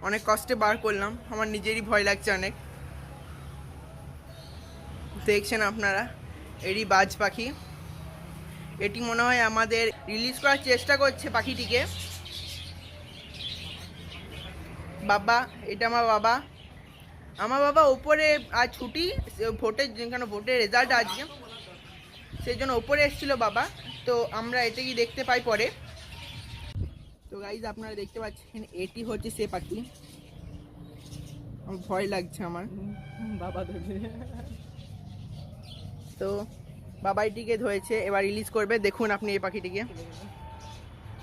অনেক কষ্টে বার করলাম, আমার নিজেরই ভয় লাগছে অনেক। দেখছেন আপনারা, এরই বাজ পাখি। এটি মনে হয় আমাদের রিলিজ করার চেষ্টা করছে পাখিটিকে। বাবা, এটা আমার বাবা। আমার বাবা ওপরে আজ ছুটি, ভোটের যেখানে ভোটের রেজাল্ট আজকে, সেই জন্য ওপরে এসেছিল বাবা। তো আমরা এটাকে দেখতে পাই পরে। তো গাইজ আপনারা দেখতে পাচ্ছেন, এটি হচ্ছে সে পাখি। আমার ভয় লাগছে আমার। বাবা ধরে তো বাবা এটিকে ধরেছে, এবার রিলিজ করবে। দেখুন আপনি এই পাখিটিকে।